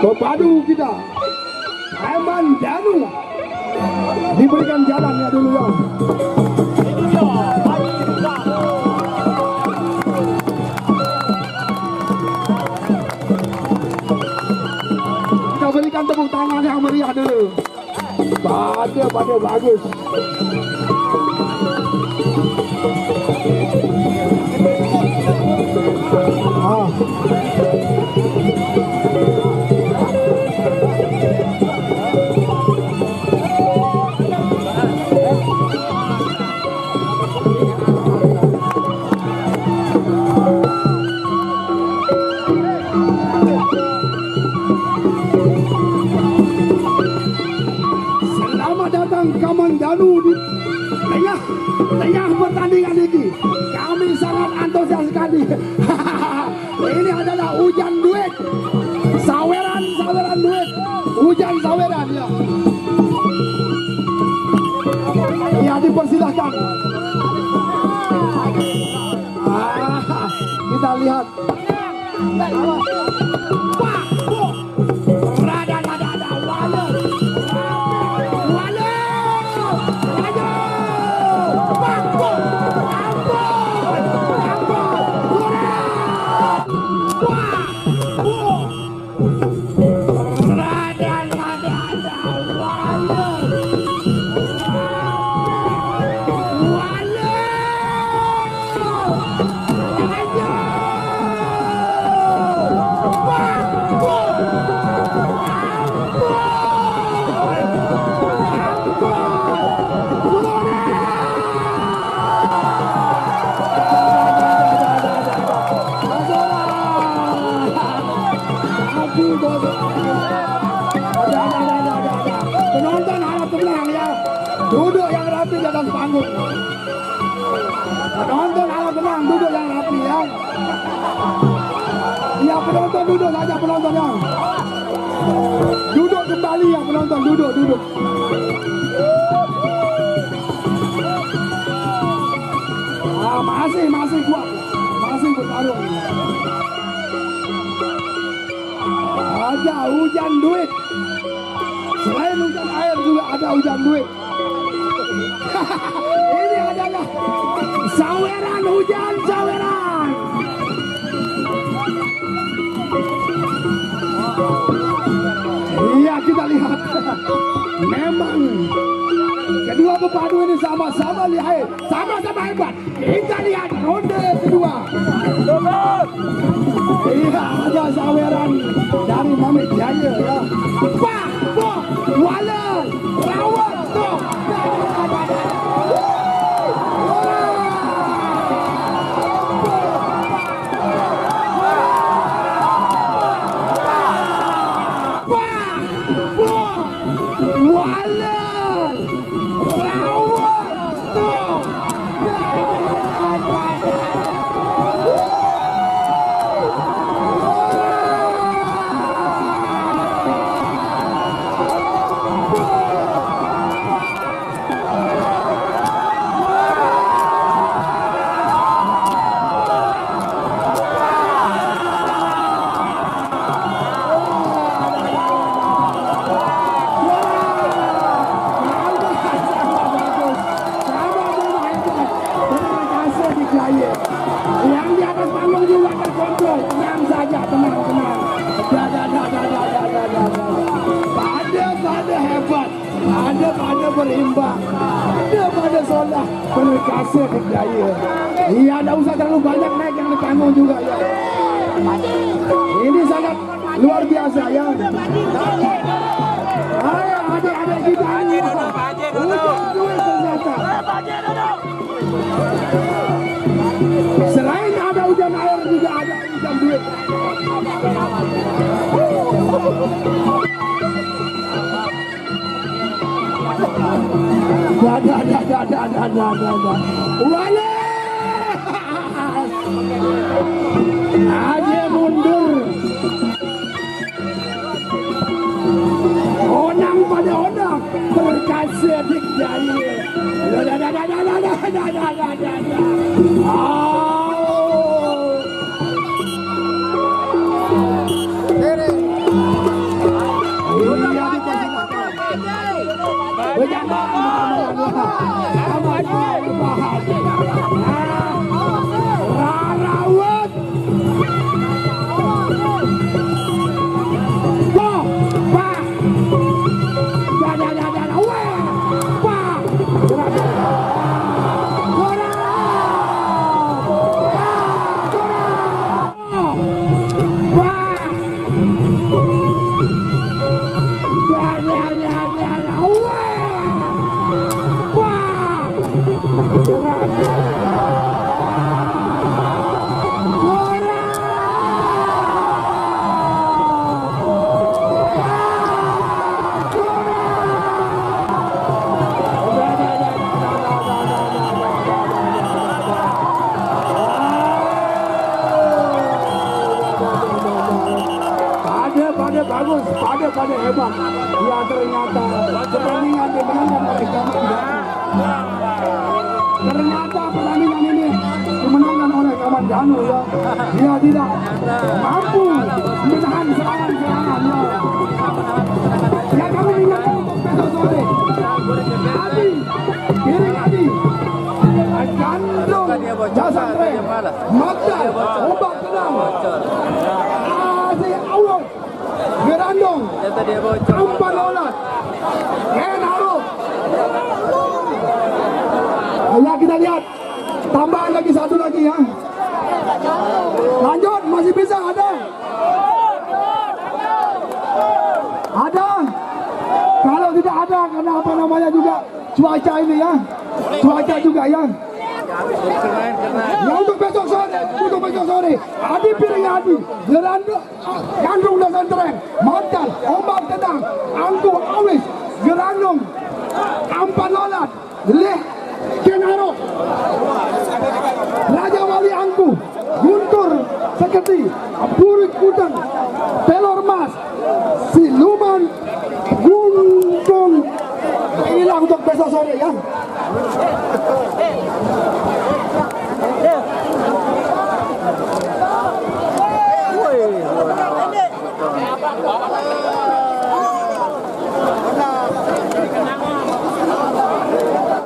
Pepadu kita Eman Danu diberikan jalannya dulu ya. Kita berikan tepuk tangan yang meriah dulu. Pada bagus. Selamat datang Kamang Danu di tengah pertandingan ini. Kami sangat antusias sekali. Ini adalah hujan duit, saweran duit, hujan saweran ya. Ya dipersilahkan. Kita lihat. Penonton harap tenang ya. Duduk yang rapi di atas panggung. Penonton harap tenang, duduk yang rapi ya. Ya penonton duduk saja penonton ya. Duduk kembali ya penonton, duduk. Masih kuat, masih bertarung. Ada hujan duit. Selain hujan air juga ada hujan duit. Ini adalah saweran hujan saweran. Iya kita lihat. Memang kedua pepadu ini sama-sama lihat, sama-sama hebat. Kita lihat ronde kedua. Iya ada saweran dari Mami Jaya ya. Pak, Bok, Walan, Rawat, Tok. Yang di atas panggung juga terkontrol. Tenang saja, tenang. Pada hebat, pada berimbang, pada solah berkasih Jaya. Iya, tidak usah terlalu banyak naik yang di panggung juga ya. Ini sangat luar biasa ya. Ayo adik-adik kita ini. Hujan duit ternyata. Selain ada hujan air juga ada hujan duit. Wale aja mundur. Onang pada onang berkasih Jaya. Rarawat. Bagus, pada hebat. Ya ternyata pertandingan dimenangkan oleh Kaman Danu. Ternyata pertandingan ini dimenangkan oleh Kaman Danu ya. Dia tidak mampu menahan serangan-serangan ya. Ya kami ingatkan untuk besok sore. Adi, piring Adi. Gandung, jasa tren, Magdal, obat tenang. Asyik Allah. Gerandong, Ampan Olat, Ken Aruf. Ya kita lihat, tambahan lagi satu lagi ya. Lanjut, masih bisa ada. Ada. Kalau tidak ada, karena apa namanya juga cuaca ini ya. Cuaca juga ya. Ya untuk besok sore, Adi Piring Adi, Gerandong, Gandung Dasan Tren, Magdal, Ombak Tenang, Angku Awis, Gerandong, Ampan Lolat, Leh, Kenaro, Raja Wali Angku, Guntur Seketi, Burik Kudang, Pelor Mas, Siluman, Guntung. Inilah untuk besok sore ya.